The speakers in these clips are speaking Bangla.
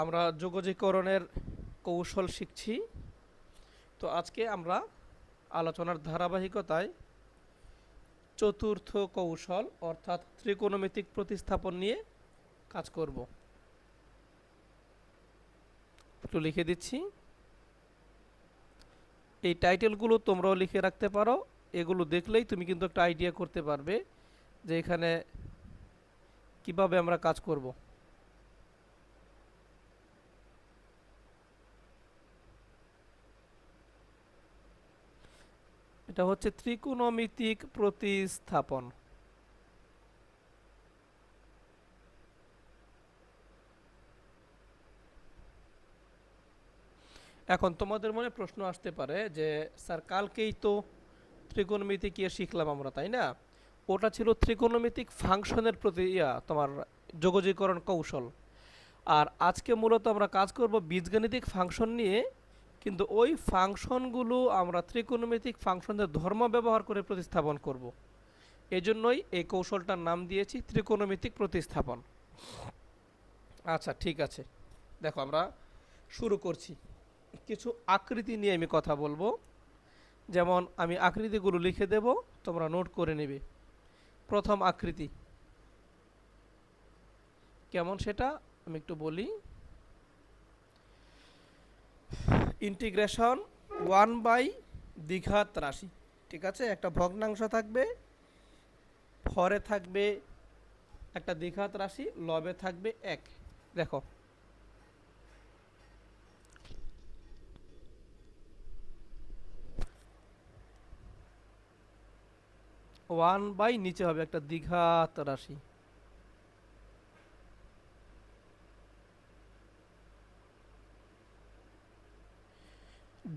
আমরা যোগজীকরণের কৌশল শিখছি। তো আজকে আমরা আলোচনার ধারাবাহিকতায় চতুর্থ কৌশল অর্থাৎ ত্রিকোণমিতিক প্রতিস্থাপন নিয়ে কাজ করব। একটু লিখে দিচ্ছি। এই টাইটেলগুলো তোমরাও লিখে রাখতে পারো। এগুলো দেখলেই তুমি কিন্তু একটা আইডিয়া করতে পারবে যে এখানে কিভাবে আমরা কাজ করব। এটা হচ্ছে ত্রিকোণমিতিক প্রতিস্থাপন। এখন তোমাদের মনে প্রশ্ন আসতে পারে যে স্যার কালকেই তো ত্রিকোণমিতিক শিখলাম আমরা, তাই না? ওটা ছিল ত্রিকোণমিতিক ফাংশনের প্রতি তোমার যোগজীকরণ কৌশল। আর আজকে মূলত আমরা কাজ করব বীজগাণিতিক ফাংশন নিয়ে, কিন্তু ওই ফাংশনগুলো আমরা ত্রিকোণমিতিক ফাংশনের ধর্ম ব্যবহার করে প্রতিস্থাপন করব। এজন্যই এই কৌশলটার নাম দিয়েছি ত্রিকোণমিতিক প্রতিস্থাপন। আচ্ছা, ঠিক আছে, দেখো আমরা শুরু করছি। কিছু আকৃতি নিয়ে আমি কথা বলবো, যেমন আমি আকৃতিগুলো লিখে দেব, তোমরা নোট করে নেবে। প্রথম আকৃতি কেমন সেটা আমি একটু বলি। ইন্টিগ্রেশন 1/দ্বিঘাত রাশি, ঠিক আছে? একটা ভগ্নাংশ থাকবে, হরে থাকবে একটা দ্বিঘাত রাশি, লবে থাকবে 1। দেখো 1 বাই নিচে হবে একটা দ্বিঘাত রাশি,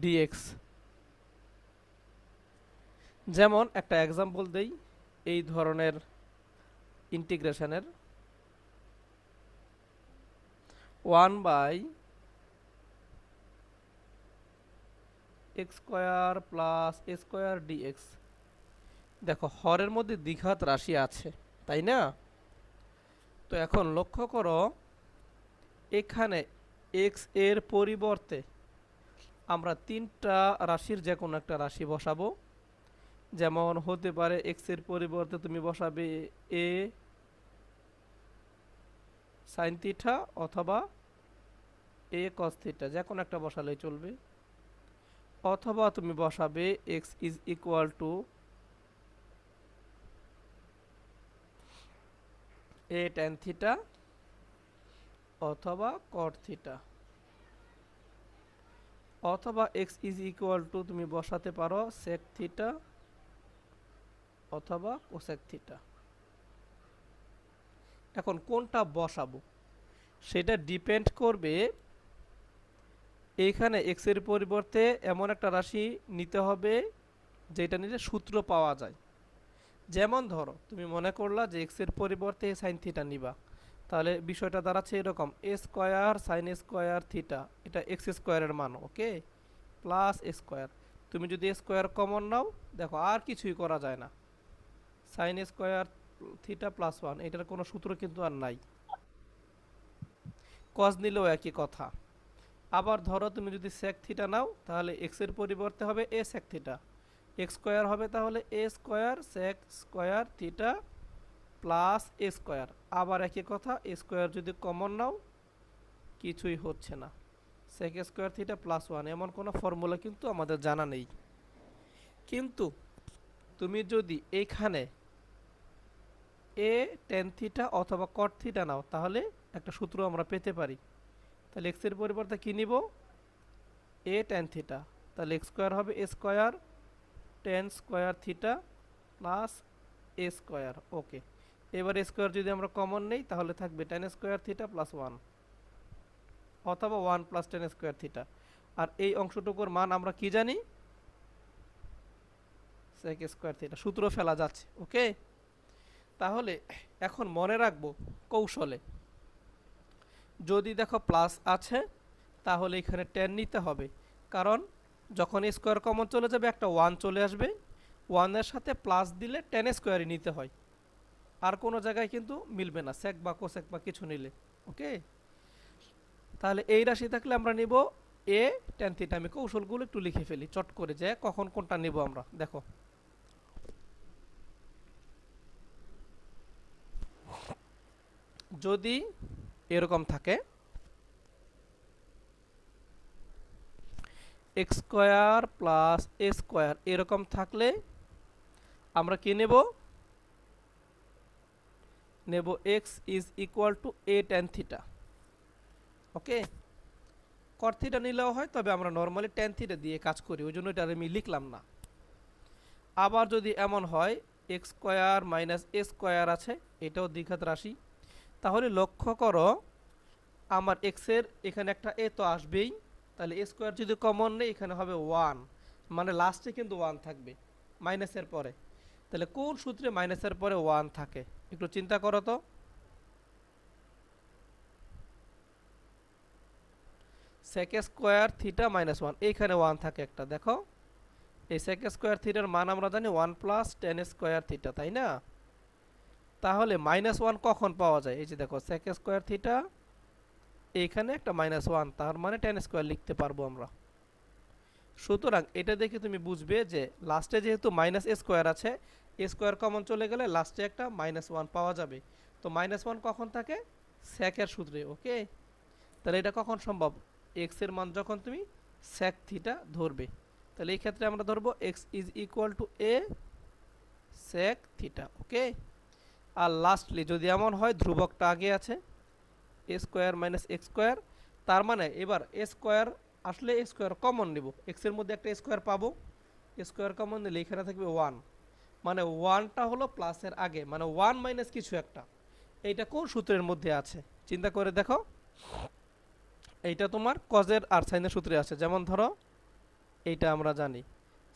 ডিএক্স। যেমন একটা এক্সাম্পল দেই এই ধরনের ইন্টিগ্রেশনের। 1/x² plus a² dx. দেখো হরের মধ্যে দ্বিঘাত রাশি আছে, তাই না? তো এখন লক্ষ্য করো, এখানে এক্স এর পরিবর্তে আমরা তিনটা রাশির যে কোনো একটা রাশি বসাবো। যেমন হতে পারে এক্স এর পরিবর্তে তুমি বসাবে এ সাইন থিটা অথবা এ কস থিটা, যে কোনো একটা বসালেই চলবে। অথবা তুমি বসাবে x is equal to A tan theta অথবা কট থিটা, অথবা এক্স ইজ ইকুয়াল টু তুমি বসাতে পারো সেক থিটা অথবা কোসেক থিটা। এখন কোনটা বসাবো সেটা ডিপেন্ড করবে, এইখানে এক্স এর পরিবর্তে এমন একটা রাশি নিতে হবে যেটা নিলে সূত্র পাওয়া যায়। যেমন ধরো তুমি মনে করলা যে এক্স এর পরিবর্তে সাইন থিটা নিবা, তাহলে বিষয়টা দাঁড়াচ্ছে এরকম, এ স্কোয়ার সাইন স্কোয়ার থিটা, এটা এক্স স্কোয়ারের মান, ওকে, প্লাস এ স্কোয়ার। তুমি যদি এ স্কোয়ার কমন নাও, দেখো আর কিছুই করা যায় না, সাইন স্কোয়ার থিটা প্লাস 1, এটার কোনো সূত্র কিন্তু আর নাই। কজ নিলেও একই কথা। আবার ধরো তুমি যদি সেক থিটা নাও, তাহলে এক্স এর পরিবর্তে হবে a sec theta, x square হবে তাহলে a square sec square theta plus a square. আবার একই কথা, এ স্কোয়ার যদি কমন নাও কিছুই হচ্ছে না, সেক স্কোয়ার থিটা প্লাস 1, এমন কোনো ফর্মুলা কিন্তু আমাদের জানা নেই। কিন্তু তুমি যদি এইখানে এ টেন থিটা অথবা কট থিটা নাও, তাহলে একটা সূত্র আমরা পেতে পারি। তাহলে এক্স এর পরিবর্তে কী নিব? এ টেন থিটা, তাহলে এক্স স্কোয়ার হবে a square tan square theta plus a square, okay. এবার এ স্কোয়ার যদি আমরা কমন নেই, তাহলে থাকবে টেন স্কোয়ার থিটা প্লাস 1 অথবা 1 প্লাস টেন স্কোয়ার থিটা। আর এই অংশটুকুর মান আমরা কি জানি? সেক স্কোয়ার থিটা, সূত্র ফেলা যাচ্ছে, ওকে। তাহলে এখন মনে রাখবো কৌশলে, যদি দেখো প্লাস আছে তাহলে এখানে টেন নিতে হবে, কারণ যখন স্কোয়ার কমন চলে যাবে একটা 1 চলে আসবে, 1-এর সাথে প্লাস দিলে টেন স্কোয়ারই নিতে হয়, আর কোনো জায়গায় কিন্তু মিলবে না সেক বা কোসেক বা কিছু নিলে, ওকে। তাহলে এই রাশি থাকলে আমরা নিব এ ট্যান থিটা। আমি কৌশলগুলো একটু লিখে ফেলি চট করে, যে কখন কোনটা নিব আমরা। দেখো যদি এরকম থাকে x square plus a square, এরকম থাকলে আমরা কি নেব, নেব x is equal to A tan theta. Okay, caught theta নিলেও হয়, তবে আমরা নর্মালি ট্যান থিটা দিয়ে কাজ করি, ওই জন্য এটা আমি লিখলাম না। আবার যদি এমন হয় x square minus a square আছে, এটাও দ্বিঘাত রাশি, তাহলে লক্ষ্য করো আমার এক্সের এখানে একটা এ তো আসবেই, তাহলে এ স্কোয়ার যদি কমন নেই এখানে হবে 1, মানে লাস্টে কিন্তু 1 থাকবে মাইনাসের পরে। তাহলে কোন সূত্রে মাইনাসের পরে 1 থাকে একটু চিন্তা করো তো। sec স্কোয়ার থিটা মাইনাস 1, এইখানে 1 থাকে একটা, দেখো এই sec স্কোয়ার থিটার মান আমরা জানি 1 প্লাস টেন স্কোয়ার থিটা, তাই না? তাহলে -1 কখন পাওয়া যায়? এই যে দেখো sec স্কোয়ার থিটা, এইখানে একটা -1, তার মানে টেন স্কোয়ার লিখতে পারবো আমরা। সুতরাং এটা দেখে তুমি বুঝবে যে লাস্টে যেহেতু মাইনাস এ স্কোয়ার আছে, এ স্কোয়ার কমন চলে গেলে লাস্টে একটা -1 পাওয়া যাবে। তো -1 কখন থাকে? স্যাকের সূত্রে। ওকে, তাহলে এটা কখন সম্ভব? এক্স এর মান যখন তুমি sec থিটা ধরবে, তাহলে এই ক্ষেত্রে আমরা ধরবো x is equal to a sec theta. Okay, আর লাস্টলি যদি এমন হয় ধ্রুবকটা আগে আছে a square minus x square, তার মানে এবার এ স্কোয়ার আসলে এ স্কোয়ার কমন নেব, এক্স এর মধ্যে একটা স্কোয়ার পাবো, স্কোয়ার কমন নিলে এখানে থাকবে 1, মানে 1টা হলো প্লাসের আগে, মানে 1 মাইনাস কিছু একটা। এইটা কোন সূত্রের মধ্যে আছে চিন্তা করে দেখো। এইটা তোমার কজের আর সাইনের সূত্রে আছে। যেমন ধরো এইটা আমরা জানি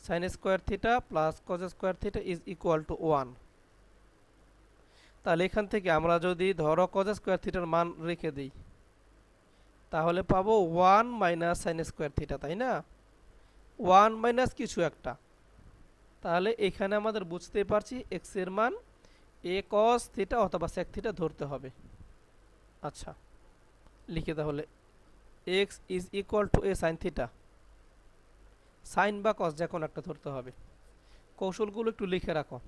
sine square theta plus cos square theta is equal two 1। তাহলে এখান থেকে আমরা যদি ধরো কজ স্কোয়ার থিটার মান রেখে দিই, তাহলে পাবো 1 মাইনাস সাইন স্কোয়ার থিটা, তাই না? 1 মাইনাস কিছু একটা। তাহলে এখানে আমাদের বুঝতে পারছি এক্স এর মান এ কস থিটা অথবা সেক থিটা ধরতে হবে। আচ্ছা, লিখে তাহলে x is equal to a sine theta, sine বা কস যে কোনো একটা ধরতে হবে। কৌশলগুলো একটু লিখে রাখো।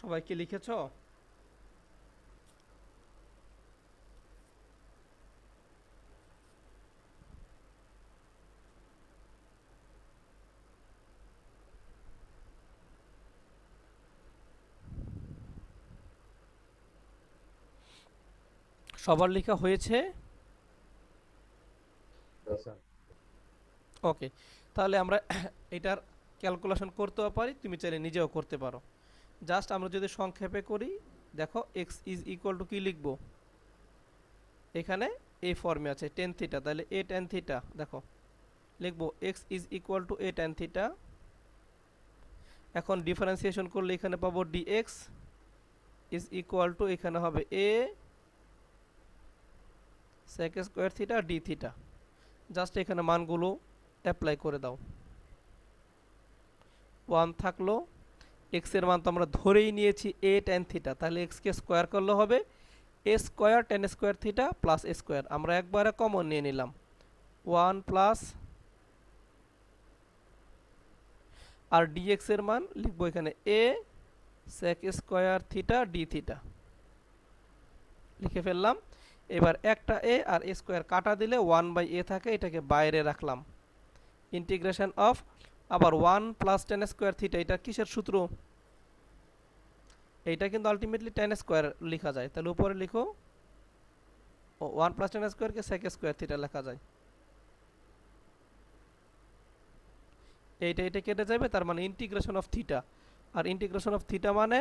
সবাই কি লিখেছো? সবার লেখা হয়েছে? ওকে, তাহলে আমরা এটার ক্যালকুলেশন করতেও পারি, তুমি চাইলে নিজেও করতে পারো। জাস্ট আমরা যদি সংক্ষেপে করি, দেখো এক্স ইজ ইকুয়াল টু কি লিখবো, এখানে এই ফর্মে আছে টেন থিটা, তাহলে এ টেন থিটা দেখো লিখবো x is equal to A tan theta. এখন ডিফারেন্সিয়েশন করলে এখানে পাবো ডিএক্স ইজ ইকুয়াল টু, এখানে হবে এ sec square theta D theta. Just এখানে মানগুলো অ্যাপ্লাই করে দাও। 1 থাকলো, এক্স এর মান তো আমরা ধরেই নিয়েছি এ টেন থিটা, তাহলে এক্সকে স্কোয়ার করলে হবে a square tan square theta plus a square, আমরা একবারে কমন নিয়ে নিলাম 1 প্লাস, আর ডিএক্স এর মান লিখবো এখানে এ sec square theta D theta, লিখে ফেললাম। এবার একটা এ আর এ স্কোয়ার কাটা দিলে 1/a থাকে, এটাকে বাইরে রাখলাম। ইন্টিগ্রেশন অফ আবার 1 প্লাস টেন স্কোয়ার থিটা, এটা কিসের সূত্র? এইটা কিন্তু আলটিমেটলি টেন স্কোয়ার লেখা যায়, তাহলে উপরে লিখো 1 প্লাস টেন স্কোয়ারকে sec স্কোয়ার থিটা লেখা যায়। এইটা কেটে যাবে, তার মানে ইন্টিগ্রেশন অফ থিটা, আর ইন্টিগ্রেশন অফ থিটা মানে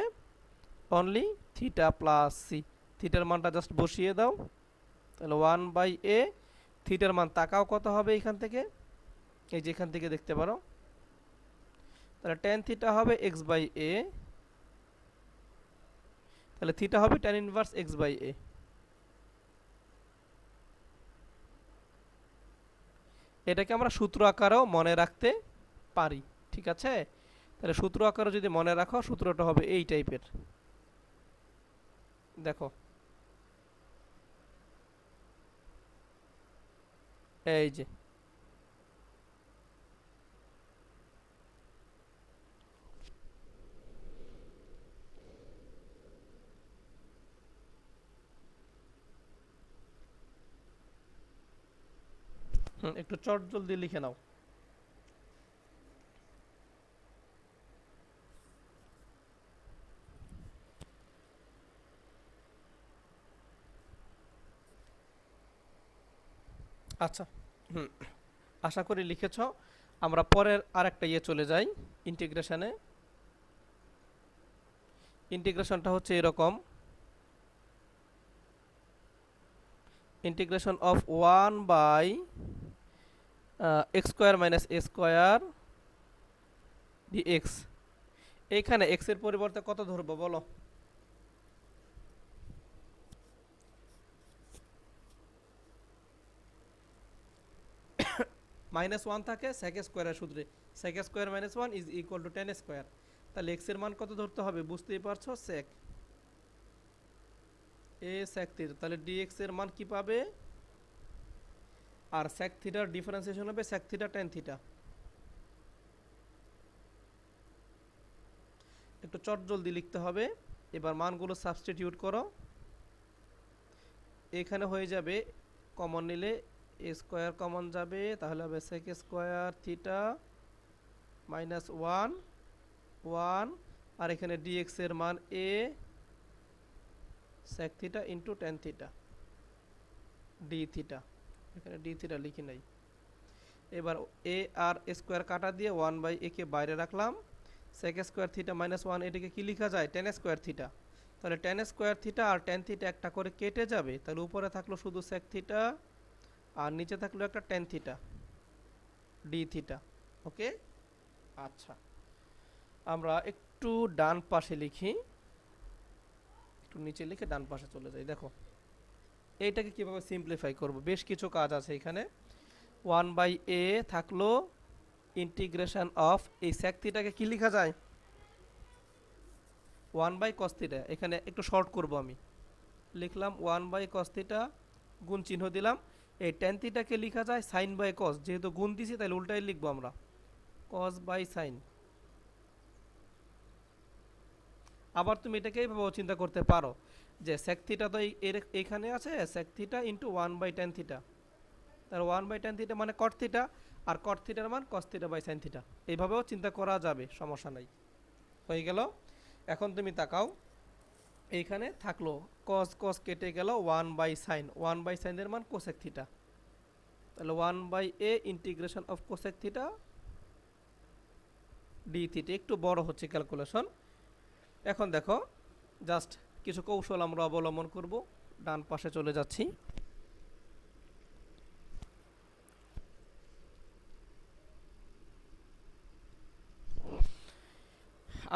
অনলি থিটা প্লাস সি, থিটার মানটা জাস্ট বসিয়ে দাও, তাহলে 1/a, থিটার মান তাকাও কত হবে এখান থেকে, এই যে এখান থেকে দেখতে পারো, তাহলে টেন থিটা হবে x/a, তাহলে থিটা হবে tan ইনভার্স x/a। এটাকে আমরা সূত্র আকারেও মনে রাখতে পারি, ঠিক আছে? তাহলে সূত্র আকারে যদি মনে রাখো, সূত্রটা হবে এই টাইপের। দেখো এই যে একটু চট জলদি লিখে নাও। আচ্ছা, হুম, আশা করি লিখেছ। আমরা পরের আরেকটা চলে যাই, ইন্টিগ্রেশনে। ইন্টিগ্রেশনটা হচ্ছে এরকম, integration of 1/x square minus a square dx। এইখানে x এর পরিবর্তে কত ধরবো বলো? -1 থাকে sec স্কোয়ারের সূত্রে, sec square minus 1 is equal two tan square. তাহলে x এর মান কত ধরতে হবে বুঝতেই পারছো, sec a sec থিটা। তাহলে dx এর মান কি পাবে? আর sec থিটার ডিফারেন্সিয়েশন হবে sec থিটা tan থিটা। একটু চট জলদি লিখতে হবে। এবার মানগুলো সাবস্টিটিউট করো। এখানে হয়ে যাবে, কমন নিলে a স্কোয়ার কমন যাবে, তাহলে হবে sec স্কোয়ার থিটা মাইনাস 1 আর এখানে dx এর মান a sec theta into tan theta d theta. এখানে d থিটা লিখি নাই। এবার a আর স্কোয়ার কাটা দিয়ে 1/a কে বাইরে রাখলাম। sec স্কোয়ার থিটা মাইনাস 1 এটাকে কি লেখা যায়? tan square theta. তাহলে tan স্কোয়ার থিটা আর tan থিটা একটা করে কেটে যাবে, তাহলে উপরে থাকলো শুধু sec থিটা আর নিচে থাকলো একটা tan থিটা d থিটা। ওকে, আচ্ছা, আমরা একটু ডান পাশে লিখি, একটু নিচে লিখে ডান পাশে চলে যাই। দেখো এইটাকে কিভাবে সিম্পলিফাই করব, বেশ কিছু কাজ আছে এখানে। 1/a থাকলো ইন্টিগ্রেশন অফ, এই sec থিটাকে কি লেখা যায়? 1/cos theta. এখানে একটু শর্ট করব, আমি লিখলাম 1/cos থিটা, গুণ চিহ্ন দিলাম। এই tan থিটাকে লেখা যায় sin বাই cos, যেহেতু গুণ দিছি তাহলে উল্টাই লিখবো আমরা, cos বাই sin। আবার তুমি এটাকে এইভাবে চিন্তা করতে পারো যে sec থিটা তো এইখানে আছে, sec theta into 1/tan theta, তার 1/tan থিটা মানে cot থিটা, আর cot থিটার মান cos theta by sin theta. এইভাবেও চিন্তা করা যাবে, সমস্যা নাই। হয়ে গেল। এখন তুমি তাকাও, এইখানে থাকলো cos cos কেটে গেল, 1/sin, 1/sin এর মান cosec থিটা। তাহলে 1/a integration of cosec theta d theta. একটু বড় হচ্ছে ক্যালকুলেশন। এখন দেখো, জাস্ট কিছু কৌশল আমরা অবলম্বন করব। ডান পাশে চলে যাচ্ছি।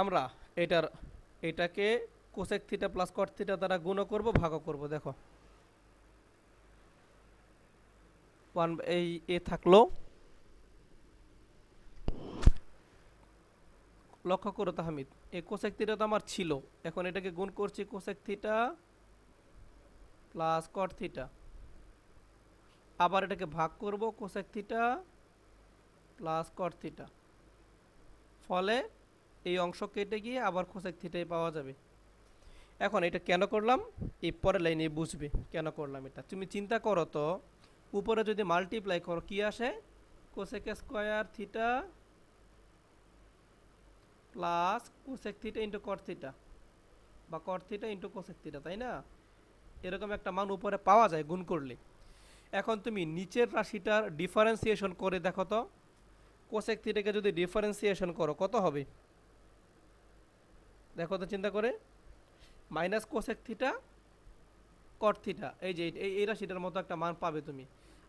আমরা এটাকে cosec theta plus cot theta দ্বারা গুণ করব, ভাগও করব। দেখো এই এ থাকলো, লক্ষ্য করো তাহমিদ, এই কোসেক থিটা তো আমার ছিল, এখন এটাকে গুণ করছি cosec theta plus cot theta. আবার এটাকে ভাগ করব cosec theta plus cot theta. ফলে এই অংশ কেটে গিয়ে আবার কোসেক থিটাই পাওয়া যাবে। এখন এটা কেন করলাম এই পরের লাইনে বুঝবে কেন করলাম এটা। তুমি চিন্তা করো তো, উপরে যদি মাল্টিপ্লাই করো কি আসে? Cosec square theta plus cosec theta into cot theta, বা cot theta into cosec theta, তাই না? এরকম একটা মান উপরে পাওয়া যায় গুণ করলে। এখন তুমি নিচের রাশিটার ডিফারেন্সিয়েশন করে দেখো তো, কোসেক থিটাকে যদি ডিফারেন্সিয়েশন করো কত হবে দেখো তো চিন্তা করে। মাইনাস কোসেক থিটা কট থিটা, এই যে এই রাশিটার মতো একটা মান পাবে তুমি।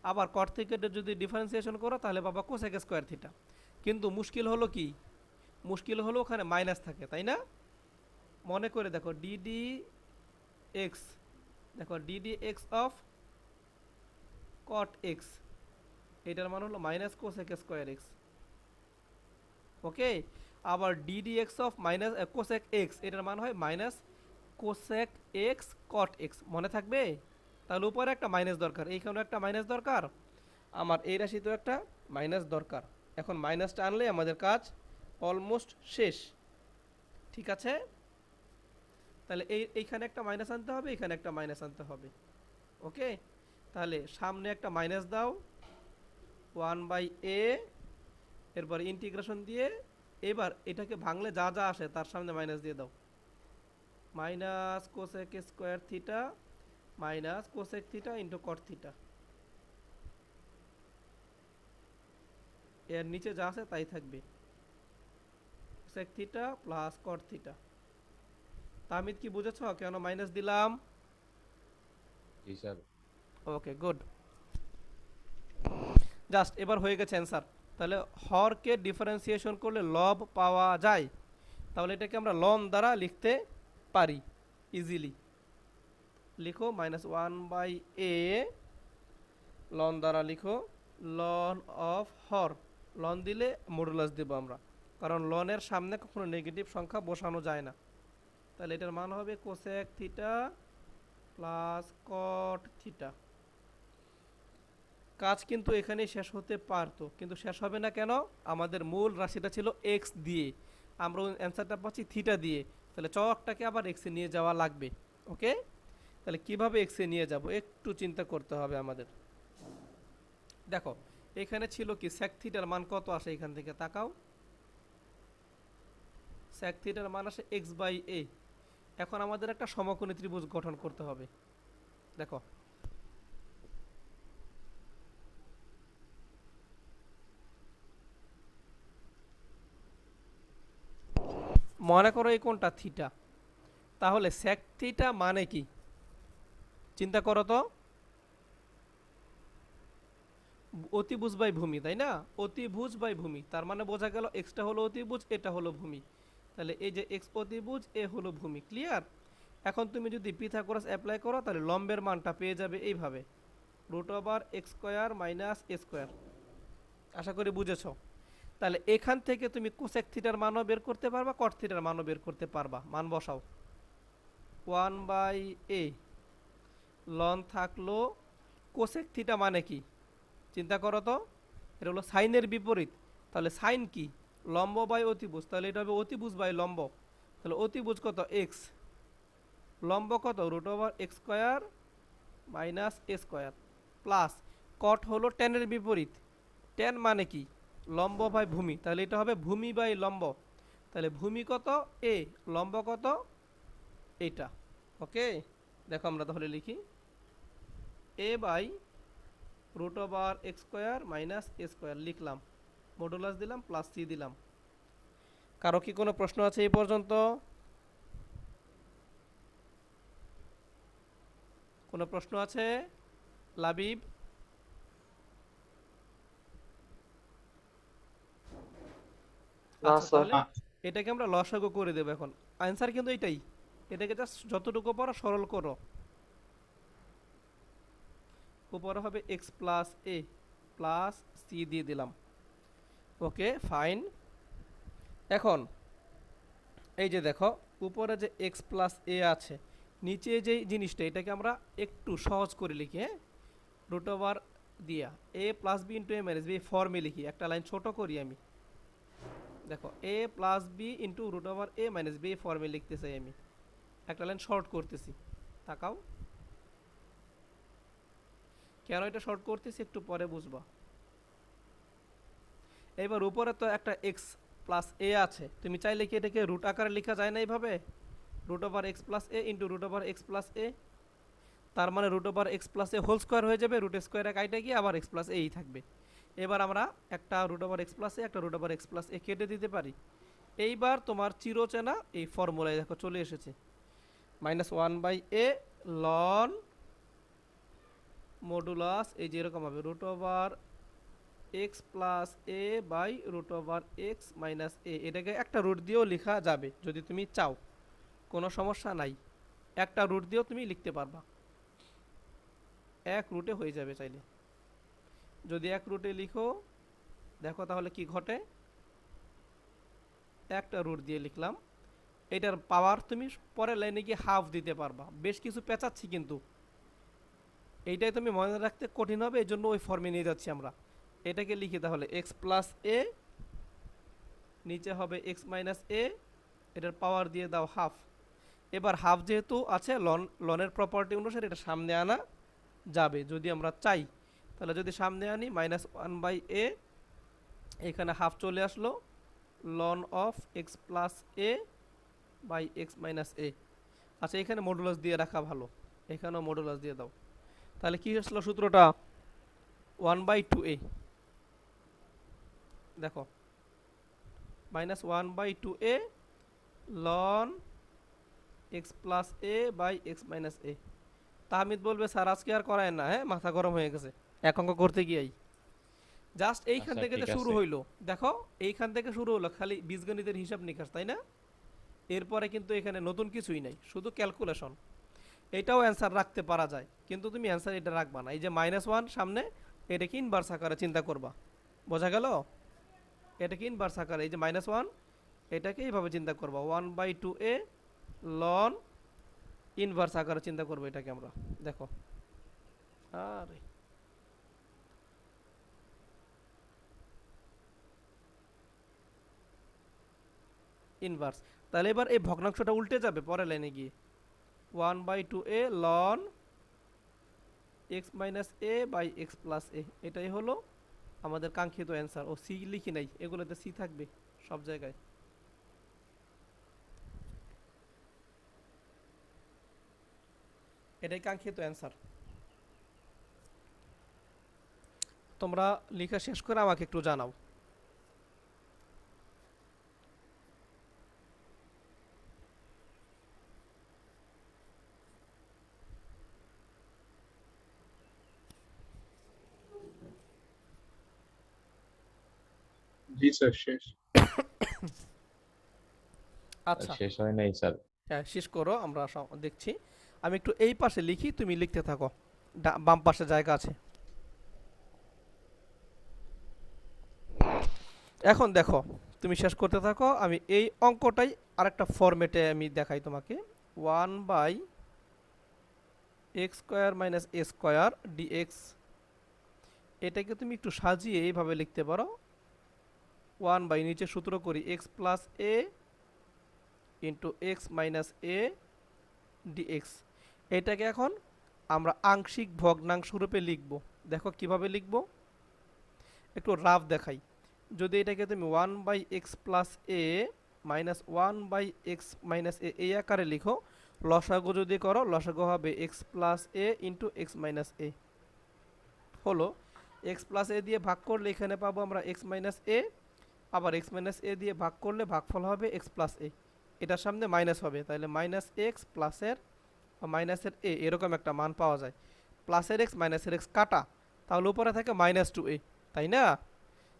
আবার কট থিটার যদি ডিফারেন্সিয়েশন করো তাহলে পাবা কোসেক স্কোয়ার থিটা। কিন্তু মুশকিল হলো কি, মুশকিল হলো ওখানে মাইনাস থাকে, তাই না? মনে করে দেখো ডিডি এক্স, দেখো DD x of cot x, এটার মান হলো মাইনাস কোসেক স্কোয়ার এক্স। ওকে, আবার DD x of minus cosec x, এটার মান হয় minus cosec x cot x. মনে থাকবে? তাহলে উপরে একটা মাইনাস দরকার, এইখানেও একটা মাইনাস দরকার, আমার এই রাশিতেও একটা মাইনাস দরকার। এখন মাইনাসটা আনলে আমাদের কাজ অলমোস্ট শেষ। ঠিক আছে, তাহলে এইখানে একটা মাইনাস আনতে হবে, এখানে একটা মাইনাস আনতে হবে। ওকে, তাহলে সামনে একটা মাইনাস দাও, 1/a, এরপর ইন্টিগ্রেশন দিয়ে এবার এটাকে ভাঙলে যা যা আসে তার সামনে মাইনাস দিয়ে দাও। Minus cosec square theta minus cosec theta into cot theta, এর নিচে যা আছে তাই থাকবে, cosec theta plus cot theta. Tahmid কি বুঝেছ কেন মাইনাস দিলাম? জি স্যার। ওকে, গুড। জাস্ট এবার হয়ে গেছে অ্যান্সার। তাহলে হরকে ডিফারেন্সিয়েশন করলে লব পাওয়া যায়, তাহলে এটাকে আমরা লন দ্বারা লিখতে পারি ইজিলি। লিখো -1/a, লন দ্বারা লিখো লন অফ হর। লন দিলে মডুলাস দেব আমরা, কারণ লনের সামনে কখনো নেগেটিভ সংখ্যা বসানো যায় না। তাহলে এটার মান হবে cosec theta plus cot theta. কাজ কিন্তু এখানেই শেষ হতে পারতো, কিন্তু শেষ হবে না কেন? আমাদের মূল রাশিটা ছিল এক্স দিয়ে, আমরা অ্যান্সারটা পাচ্ছি থিটা দিয়ে, তাহলে চকটাকে আবার এক্সে নিয়ে যাওয়া লাগবে। ওকে, তাহলে কিভাবে এক্সে নিয়ে যাব একটু চিন্তা করতে হবে আমাদের। দেখো এখানে ছিল কি sec থিটার মান কত আসে, এখান থেকে তাকাও, sec থিটার মান আসে x/a। এখন আমাদের একটা সমকোণী ত্রিভুজ গঠন করতে হবে। দেখো মনে করো এই কোণটা থিটা, তাহলে sec থিটা মানে কি চিন্তা করো তো, অতিভুজ বাই ভূমি, তাই না? অতিভুজ বাই ভূমি, তার মানে বোঝা গেল এক্সটা হলো অতিভুজ, এটা হলো ভূমি। তাহলে এই যে এক্স অতিভুজ, এ হলো ভূমি। ক্লিয়ার? এখন তুমি যদি পিথাগোরাস অ্যাপ্লাই করো তাহলে লম্বের মানটা পেয়ে যাবে এইভাবে, √x² মাইনাস a স্কোয়ার। আশা করি বুঝেছো। তাহলে এখান থেকে তুমি কোসেক থিটার মানও বের করতে পারবা, কট থিটার মানও বের করতে পারবা। মান বসাও, 1/a লন থাকলো কোসেক থিটা মানে কি চিন্তা করো তো, এটা হলো সাইনের বিপরীত। তাহলে সাইন কি? লম্ব বাই অতিভুজ, তাহলে এটা হবে অতিভুজ বাই লম্ব। তাহলে অতিভুজ কত? এক্স, লম্ব কত? √x² minus a square, plus cot হলো টেনের বিপরীত। টেন মানে কি? লম্ব বাই ভূমি, তাহলে এটা হবে ভূমি বাই লম্ব। তাহলে ভূমি কত? এ, লম্ব কত? এইটা। ওকে, দেখো আমরা তাহলে লিখি a/√x² মাইনাস a স্কোয়ার লিখলাম, মডুলাস দিলাম, প্লাস সি দিলাম। কারো কি কোনো প্রশ্ন আছে এই পর্যন্ত? কোনো প্রশ্ন আছে? লাবিব? আচ্ছা, তাহলে এটাকে আমরা লসাগু করে দেবো এখন। আনসার কিন্তু এটাই, এটাকে জাস্ট যতটুকু পারো সরল করো। উপরে হবে x plus a plus C দিয়ে দিলাম। Okay fine. এখন এই যে দেখো উপরে যে এক্স প্লাস এ আছে, নিচে যে জিনিসটা এটাকে আমরা একটু সহজ করে লিখি। হ্যাঁ, √ দিয়া a plus b into a minus b ফর্মে লিখি, একটা লাইন ছোট করি আমি। দেখো a plus b into √a minus b ফর্মে লিখতে চাই আমি, একটা লাইন শর্ট করতেছি। তাকাও কেন এটা শর্ট করতেছি একটু পরে বুঝবা। এবার উপরে তো একটা এক্স প্লাস এ আছে, তুমি চাইলে কি এটাকে রুট আকারে লেখা যায় না এইভাবে, √x plus a into √x plus এ, তার মানে √x প্লাস এ হোল স্কোয়ার হয়ে যাবে, √² কাইটা গিয়ে আবার এক্স প্লাস এই থাকবে। এবার আমরা একটা √x প্লাস এ একটা √x প্লাস এ কেটে দিতে পারি। এইবার তোমার চিরচেনা এই ফর্মুলায় দেখো চলে এসেছে, -1/a লন মডুলাস, এই যে এরকম হবে √x plus a by √x minus a. এটাকে একটা রুট দিয়েও লেখা যাবে যদি তুমি চাও, কোনো সমস্যা নাই, একটা রুট দিয়েও তুমি লিখতে পারবা, এক রুটে হয়ে যাবে চাইলে। যদি এক রুটে লিখো দেখো তাহলে কি ঘটে, একটা রুট দিয়ে লিখলাম, এটার পাওয়ার তুমি পরের লাইনে গিয়ে হাফ দিতে পারবা। বেশ কিছু পেঁচাচ্ছি কিন্তু এইটাই তুমি মনে রাখতে কঠিন হবে, এই জন্য ওই ফর্মে নিয়ে যাচ্ছি আমরা। এটাকে লিখি তাহলে এক্স প্লাস এ, নিচে হবে এক্স মাইনাস এ, এটার পাওয়ার দিয়ে দাও হাফ। এবার হাফ যেহেতু আছে লনের প্রপার্টি অনুসারে এটা সামনে আনা যাবে যদি আমরা চাই। তাহলে যদি সামনে আনি মাইনাস ওয়ান বাই এ, এখানে হাফ চলে আসলো, ln of x plus a by x minus a. আচ্ছা এখানে মডুলাস দিয়ে রাখা ভালো, এখানেও মডুলাস দিয়ে দাও। তাহলে কি আসলো সূত্রটা, ওয়ান বাই টু এ, দেখো minus one by two a ln x plus a by x minus a. Tahmid বলবে স্যার আজকে আর করায় না, হ্যাঁ মাথা গরম হয়ে গেছে এক অঙ্ক করতে গিয়েই। জাস্ট এইখান আচ্ছা থেকে ঠিক যে শুরু আছে। হইলো, দেখো এইখান থেকে শুরু হলো খালি বীজগণিতের হিসাব নিকাশ, তাই না? এরপরে কিন্তু এখানে নতুন কিছুই নাই, শুধু ক্যালকুলেশন। এটাও অ্যান্সার রাখতে পারা যায়, কিন্তু তুমি অ্যান্সার এটা রাখবা না। এই যে মাইনাস ওয়ান সামনে, এটাকে ইনভার্স আকারে চিন্তা করবা, বোঝা গেল? এটাকে ইনভার্স আকারে, এই যে মাইনাস ওয়ান, এটাকে এইভাবে চিন্তা করবা, one by two a ln inverse আকারে চিন্তা করবো এটাকে আমরা। দেখো আরে ইনভার্স, তাহলে এবার এই ভগ্নাংশটা উল্টে যাবে পরের লাইনে গিয়ে, one by two a ln x minus a by x plus a. এটাই হলো আমাদের কাঙ্ক্ষিত অ্যান্সার। ও সি লিখি নাই, এগুলোতে সি থাকবে সব জায়গায়। এটাই কাঙ্ক্ষিত অ্যান্সার। তোমরা লেখা শেষ করে আমাকে একটু জানাও। জি স্যার শেষ। আচ্ছা শেষ হয় নাই স্যার। হ্যাঁ শেষ করো, আমরা দেখছি। আমি একটু এই পাশে লিখি, তুমি লিখতে থাকো, বাম পাশে জায়গা আছে। এখন দেখো তুমি শেষ করতে থাকো, আমি এই অঙ্কটাই আরেকটা ফরম্যাটে আমি দেখাই তোমাকে। One by x square minus a square dx, এটাকে তুমি একটু সাজিয়ে এইভাবে লিখতে পারো, ওয়ান বাই নিচে সূত্র করি x plus a into x minus A dx. এটাকে এখন আমরা আংশিক ভগ্নাংশ রূপে লিখব। দেখো কিভাবে লিখব, একটু রাফ দেখাই। যদি এটাকে তুমি one by x plus a minus one by x minus a এই আকারে লিখো, লসাগু যদি করো লসাগু হবে x plus a into x minus a. হলো এক্স প্লাস এ দিয়ে ভাগ করলে এখানে পাবো আমরা এক্স মাইনাস এ, আবার এক্স মাইনাস এ দিয়ে ভাগ করলে ভাগফল হবে এক্স প্লাস এ, এটার সামনে মাইনাস হবে, তাহলে মাইনাস এক্স প্লাসের মাইনাসের এ এরকম একটা মান পাওয়া যায়। প্লাসের এক্স মাইনাসের এক্স কাটা, তাহলে উপরে থাকে মাইনাস টু এ, তাই না?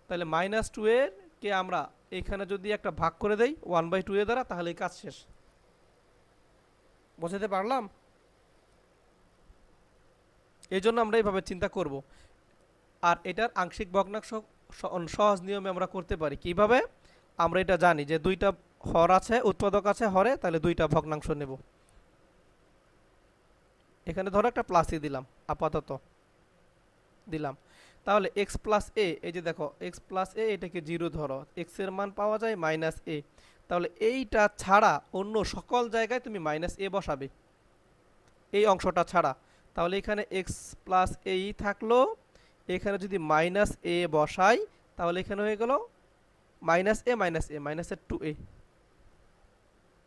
তাহলে মাইনাস টু এর কে আমরা এখানে যদি একটা ভাগ করে দেই ওয়ান বাই টু এ দ্বারা, তাহলে এই কাজ শেষ। বোঝাতে পারলাম? এই জন্য আমরা এইভাবে চিন্তা করব। আর এটার আংশিক ভগ্নাংশ সহজ নিয়মে আমরা করতে পারি কিভাবে, আমরা এটা জানি যে দুইটা হর আছে, উৎপাদক আছে হরে, তাহলে দুইটা ভগ্নাংশ নেব। এখানে ধরো একটা প্লাসই দিলাম, আপাতত দিলাম। তাহলে এক্স প্লাস এ, এই যে দেখো এক্স প্লাস এ, এটাকে জিরো ধরো, এক্স এর মান পাওয়া যায় মাইনাস এ। তাহলে এইটা ছাড়া অন্য সকল জায়গায় তুমি মাইনাস এ বসাবে, এই অংশটা ছাড়া। তাহলে এখানে এক্স প্লাস এই থাকলো, এখানে যদি মাইনাস এ বসাই তাহলে এখানে হয়ে গেল মাইনাস এ মাইনাস এ মাইনাসের টু এ।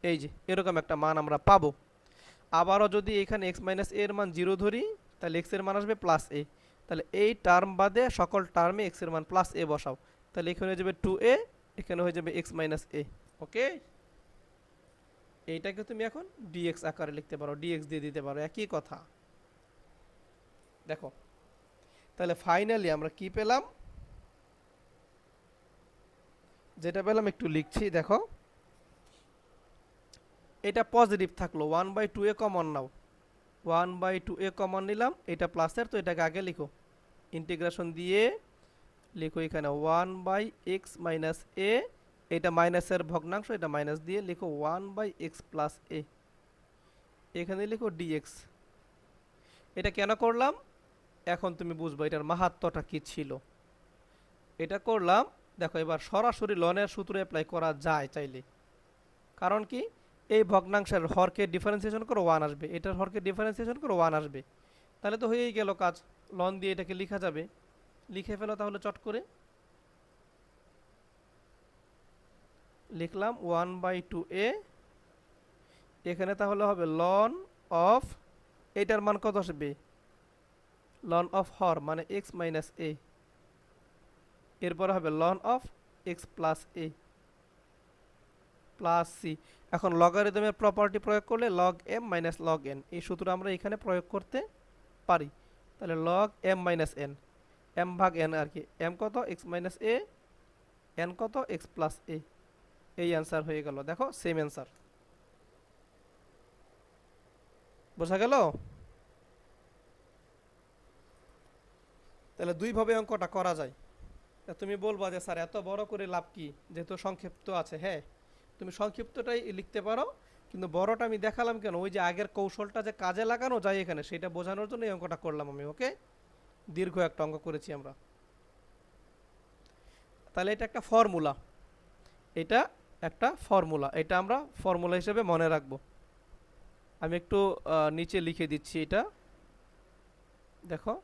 এই যে এরকম একটা মান আমরা পাবো। আবারও যদি এখানে এক্স মাইনাস এর মান জিরো ধরি, তাহলে এক্স এর মান আসবে প্লাস এ। তাহলে এই টার্ম বাদে সকল টার্মে এক্স এর মান প্লাস এ বসাও, তাহলে এখানে হয়ে যাবে টু এ, এখানে হয়ে যাবে এক্স মাইনাস এ। ওকে, এইটাকে তুমি এখন ডিএক্স আকারে লিখতে পারো, ডিএক্স দিয়ে দিতে পারো, একই কথা। দেখো তাহলে ফাইনালি আমরা কি পেলাম, যেটা পেলাম একটু লিখছি। দেখো এটা পজিটিভ থাকলো, one by two a common নাও, one by two a common নিলাম, এটা প্লাসের তো এটাকে আগে লিখো, ইন্টিগ্রেশন দিয়ে লিখো এখানে 1/x মাইনাস এ, এটা মাইনাসের ভগ্নাংশ, এটা মাইনাস দিয়ে লিখো 1/x প্লাস এ, এখানে লিখো dx। এটা কেন করলাম এখন তুমি বুঝবো এটার মাহাত্ম্যটা কি ছিল। এটা করলাম দেখো, এবার সরাসরি লনের সূত্র অ্যাপ্লাই করা যায় চাইলে, কারণ কি এই ভগ্নাংশের হরকে ডিফারেন্সিয়েশন করো 1 আসবে, এটার হরকে ডিফারেন্সিয়েশন করো 1 আসবে, তাহলে তো হয়েই গেল কাজ। লন দিয়ে এটাকে লেখা যাবে, লিখে ফেলো তাহলে চট করে। লিখলাম 1/2a, এখানে তাহলে হবে লন অফ, এটার মান কত আসবে, লন অফ হর মানে x মাইনাস এ, এরপর হবে ln of x plus a plus c. এখন লগারিদমের প্রপার্টি প্রয়োগ করলে log m minus log n, এই সূত্র আমরা এখানে প্রয়োগ করতে পারি। তাহলে log m minus n, m ভাগ এন আর কি, এম কত এক্স মাইনাস এ, এন কত এক্স প্লাস এ, এই অ্যান্সার হয়ে গেল। দেখো সেম অ্যান্সার, বোঝা গেল? তাহলে দুইভাবে অঙ্কটা করা যায়। তা তুমি বলবা যে স্যার এত বড় করে লাভ কি, যেহেতু সংক্ষিপ্ত আছে। হ্যাঁ, তুমি সংক্ষিপ্তটাই লিখতে পারো, কিন্তু বড়টা আমি দেখালাম কেন, ওই যে আগের কৌশলটা যে কাজে লাগানো যায় এখানে, সেটা বোঝানোর জন্য এই অঙ্কটা করলাম আমি। ওকে, দীর্ঘ একটা অঙ্ক করেছি আমরা। তাহলে এটা একটা ফর্মুলা, এটা একটা ফর্মুলা, এটা আমরা ফর্মুলা হিসেবে মনে রাখবো। আমি একটু নিচে লিখে দিচ্ছি এটা, দেখো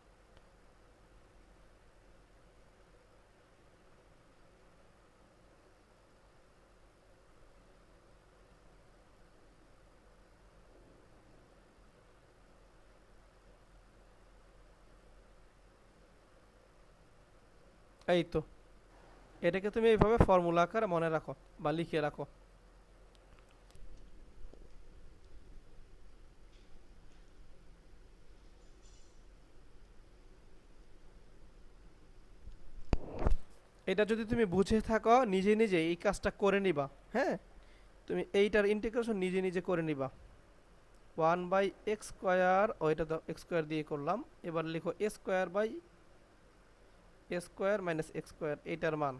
এই তো, এটাকে তুমি এইভাবে ফর্মুলা আকারে মনে রাখো বা লিখে রাখো। এটা যদি তুমি বুঝে থাকো নিজে নিজে এই কাজটা করে নিবা। হ্যাঁ, তুমি এইটার ইন্টিগ্রেশন নিজে নিজে করে নিবা। 1/x স্কোয়ার, ওইটা তো এক্স স্কোয়ার দিয়ে করলাম, এবার লিখো a square by a square minus x square, এটার মান,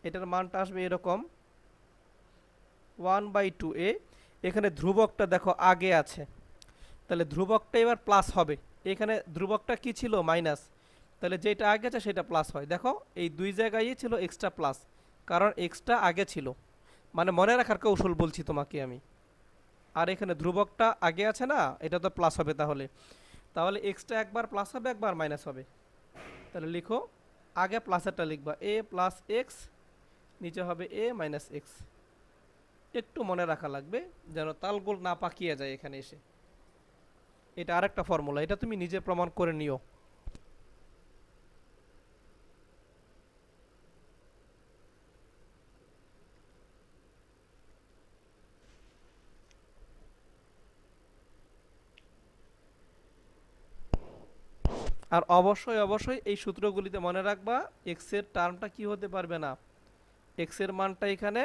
এটার মানটা আসবে এরকম 1/2a। এখানে ধ্রুবকটা দেখো আগে আছে, তাহলে ধ্রুবকটা এবার প্লাস হবে। এখানে ধ্রুবকটা কি ছিল, মাইনাস, তাহলে যেটা আগে আছে সেটা প্লাস হয়। দেখো এই দুই জায়গায় ছিল এক্সট্রা প্লাস, কারণ এক্সট্রা আগে ছিল, মানে মনে রাখার কৌশল বলছি তোমাকে আমি। আর এখানে ধ্রুবকটা আগে আছে না, এটা তো প্লাস হবে, তাহলে তাহলে এক্সট্রা একবার প্লাস হবে একবার মাইনাস হবে। তাহলে লিখো, আগে প্লাসেরটা লিখবা এ প্লাস এক্স, নিচে হবে এ মাইনাস এক্স। একটু মনে রাখা লাগবে যেন তালগোল না পাকিয়ে যায় এখানে এসে। এটা আরেকটা ফর্মুলা, এটা তুমি নিজে প্রমাণ করে নিও। আর অবশ্যই অবশ্যই এই সূত্রগুলিতে মনে রাখবা এক্স এর টার্মটা কি হতে পারবে না, এক্স এর মানটা এখানে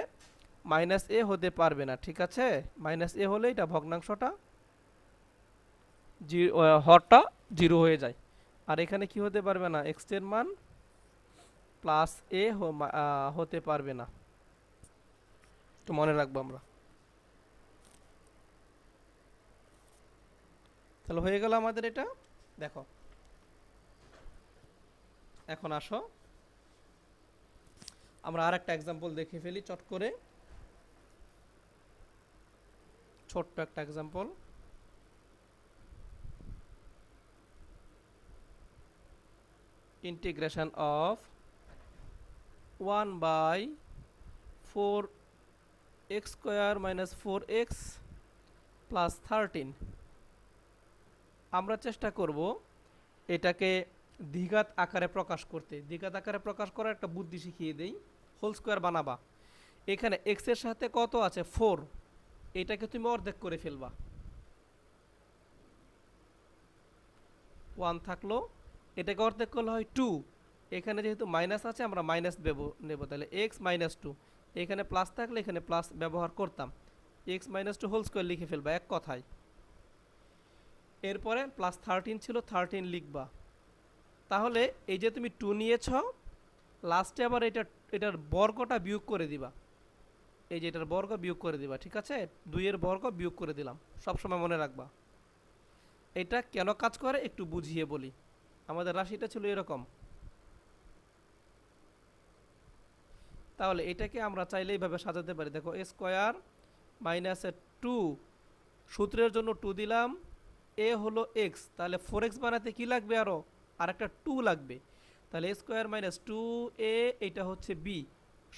মাইনাস এ হতে পারবে না। ঠিক আছে, মাইনাস এ হলে এটা ভগ্নাংশটা হরটা 0 হয়ে যায়। আর এখানে কি হতে পারবে না, এক্স এর মান প্লাস এ হতে পারবে না, তো মনে রাখবো আমরা। তাহলে হয়ে গেল আমাদের এটা। দেখো এখন আসো আমরা আর একটা এক্সাম্পল দেখে ফেলি চট করে, ছোট্ট একটা example. Integration of 1/4x square minus 4x plus 13। আমরা চেষ্টা করব এটাকে দ্বিঘাত আকারে প্রকাশ করতে। দ্বিঘাত আকারে প্রকাশ করার একটা বুদ্ধি শিখিয়ে দেই। হোল স্কোয়ার বানাবা, এখানে x এর সাথে কত আছে 4, এটাকে তুমি অর্ধেক করে ফেলবা, 1 থাকলো, এটাকে অর্ধেক করলে হয় 2, এখানে যেহেতু মাইনাস আছে আমরা মাইনাস নেব, তাহলে x মাইনাস 2, এখানে প্লাস থাকলে এখানে প্লাস ব্যবহার করতাম, x মাইনাস 2 হোল স্কোয়ার লিখে ফেলবা এক কথায়। এরপরে প্লাস 13 ছিল, 13 লিখবা, তাহলে এই যে তুমি 2 নিয়েছ, লাস্টে আবার এটার বর্গটা বিয়োগ করে দিবা। এই যে এটার বর্গ বিয়োগ করে দিবা, ঠিক আছে? 2 এর বর্গ বিয়োগ করে দিলাম, সবসময় মনে রাখবা। এটা কেন কাজ করে একটু বুঝিয়ে বলি। আমাদের রাশিটা ছিল এরকম, তাহলে এটাকে আমরা চাইলে এইভাবে সাজাতে পারি। দেখো a স্কয়ার মাইনাস 2, সূত্রের জন্য 2 দিলাম, a হলো x, তাহলে 4x বানাতে কি লাগবে, আর একটা 2 লাগবে। তাহলে a স্কয়ার মাইনাস 2a, এটা হচ্ছে b।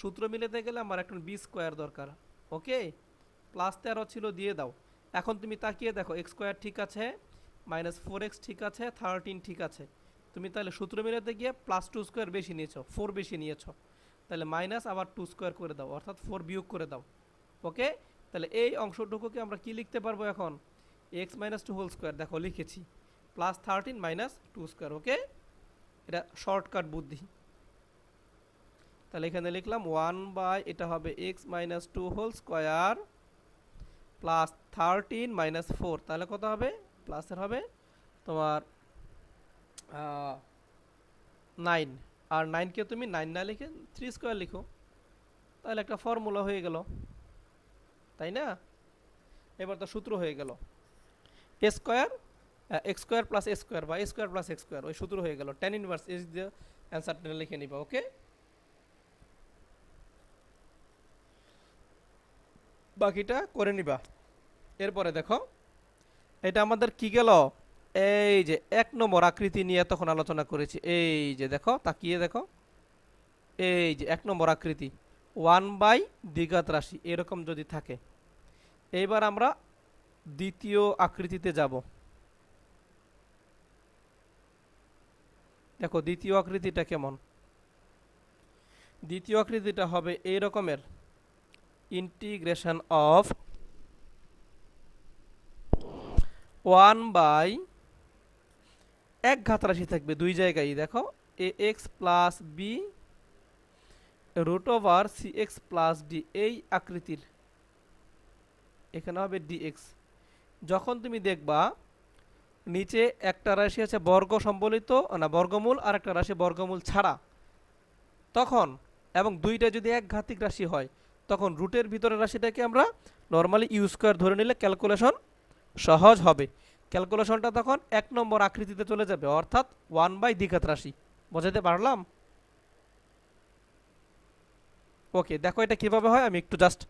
সূত্র মিলাতে গেলে আমার এখন b স্কয়ার দরকার। ওকে, প্লাস 13 ছিল, দিয়ে দাও। এখন তুমি তাকিয়ে দেখো, x স্কয়ার ঠিক আছে, মাইনাস 4x ঠিক আছে, 13 ঠিক আছে। তুমি তাহলে সূত্র মিলাতে গিয়ে প্লাস 2 স্কয়ার বেশি নিয়েছো, 4 বেশি নিয়েছো, তাহলে মাইনাস আবার 2 স্কয়ার করে দাও, অর্থাৎ 4 বিয়োগ করে দাও। ওকে, তাহলে এই অংশটুকুকে আমরা কি লিখতে পারবো এখন, x মাইনাস 2 হোল স্কয়ার। দেখো লিখেছি, প্লাস 13 মাইনাস 2 স্কয়ার। ওকে, এটা শর্টকাট বুদ্ধি। তাহলে এখানে লিখলাম 1 বাই, এটা হবে x minus 2 whole square plus 13 minus 4, তাহলে কত হবে, প্লাসের হবে তোমার 9। আর 9কে তুমি 9 না লিখে 3 স্কয়ার লিখো, তাহলে একটা ফর্মুলা হয়ে গেল, তাই না? এবার তো সূত্র হয়ে গেল, a square x square plus a square বা a square plus x square, ওই সূত্র হয়ে গেল। tan ইনভার্স is the অ্যানসারটা লিখে নিবা। ওকে, বাকিটা করে নিবা। এরপরে দেখো, এটা আমাদের কি গেল, এই যে 1 নম্বর আকৃতি নিয়ে তখন আলোচনা করেছি। এই যে দেখো, তাকিয়ে দেখো, এই যে 1 নম্বর আকৃতি 1 বাই দ্বিঘাত রাশি এরকম যদি থাকে। এইবার আমরা দ্বিতীয় আকৃতিতে যাব। দেখো দ্বিতীয় আকৃতিটা কেমন। দ্বিতীয় আকৃতিটা হবে এই রকমের, ইন্টিগ্রেশন অফ 1 বাই, এক ঘাত রাশি থাকবে দুই জায়গায়। দেখো ax plus b root over cx plus d, এই আকৃতির এখানে হবে dx। যখন তুমি দেখবা নিচে একটা রাশি আছে বর্গ সম্বলিত, না বর্গমূল, আর একটা রাশি বর্গমূল ছাড়া, তখন এবং দুইটা যদি এক ঘাতিক রাশি হয়, তখন রুটের ভিতরের রাশিটাকে আমরা নর্মালি ইউ স্কয়ার ধরে নিলে ক্যালকুলেশন সহজ হবে। ক্যালকুলেশনটা তখন 1 নম্বর আকৃতিতে চলে যাবে, অর্থাৎ 1 বাই দ্বিঘাত রাশি। বোঝাতে পারলাম? ওকে, দেখো এটা কিভাবে হয়, আমি একটু জাস্ট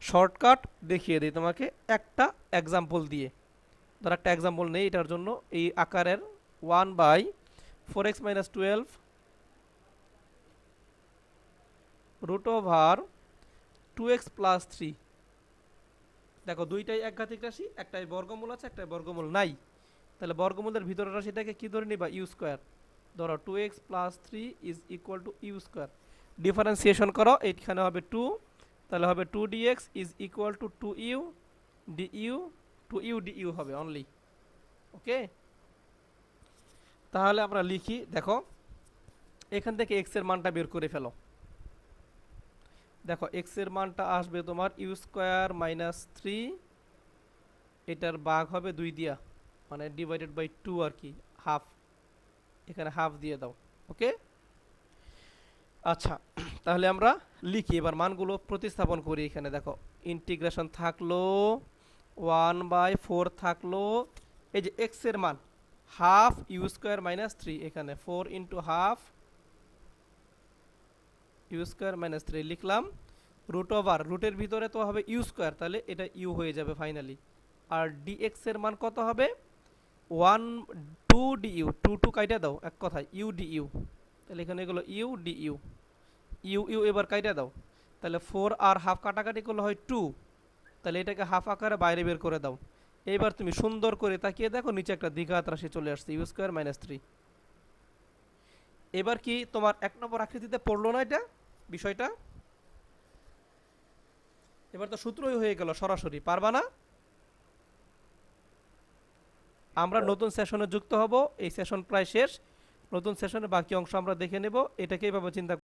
শর্টকাট দেখিয়ে দিই তোমাকে একটা এক্সাম্পল দিয়ে। ধর একটা এক্সাম্পল নেই এটার জন্য, এই আকারের 1 by 4x minus 12 root over 2x plus 3। দেখো দুইটাই একঘাতিক রাশি, একটাই বর্গমূল আছে, একটাই বর্গমূল নাই। তাহলে বর্গমূলের ভিতরের রাশিটাকে কি ধরে নিবা, ইউ স্কয়ার। ধরো 2x plus 3 is equal to u square. Differentiation করো, এইখানে হবে 2, তাহলে হবে 2dx is equal to 2u du, 2u du হবে অনলি। ওকে, তাহলে আমরা লিখি, দেখো এখান থেকে x এর মানটা বের করে ফেলো। দেখো x এর মানটা আসবে তোমার ইউ স্কয়ার মাইনাস 3, এটার ভাগ হবে 2 দিয়া, মানে ডিভাইডেড বাই 2 আর কি, হাফ, এখানে হাফ দিয়ে দাও। ওকে, আচ্ছা তাহলে আমরা লিখি, এবার মানগুলো প্রতিস্থাপন করি। এখানে দেখো ইন্টিগ্রেশন থাকলো 1 বাই 4 থাকলো, এই যে x এর মান হাফ ইউ স্কয়ার মাইনাস 3, এখানে 4 into half u square minus 3 লিখলাম, রুট ওভার, রুটের ভিতরে তো হবে ইউ স্কয়ার, তাহলে এটা ইউ হয়ে যাবে ফাইনালি। আর dx এর মান কত হবে, 2 du, 2 কাইটা দাও, এক কথায় ইউ du, তাহলে এখানে এগুলো ইউ du, ইউ ইউ এবার কাইটা দাও, তাহলে 4 আর হাফ কাটাকাটি করলে হয় 2, তাহলে এটাকে হাফ আকারে বাইরে বের করে দাও। এবার তুমি সুন্দর করে তাকিয়ে দেখো, নিচে একটা দ্বিঘাত রাশি চলে আসছে, ইউ স্কয়ার মাইনাস 3। এবার কি তোমার 1 নম্বর আকৃতিতে পড়লো না এটা বিষয়টা? এবার তো সূত্রই হয়ে গেল সরাসরি, পারবা না? আমরা নতুন সেশনে যুক্ত হব, এই সেশন প্রায় শেষ, নতুন সেশনে বাকি অংশ আমরা দেখে নেব। এটাকে এইভাবে চিন্তা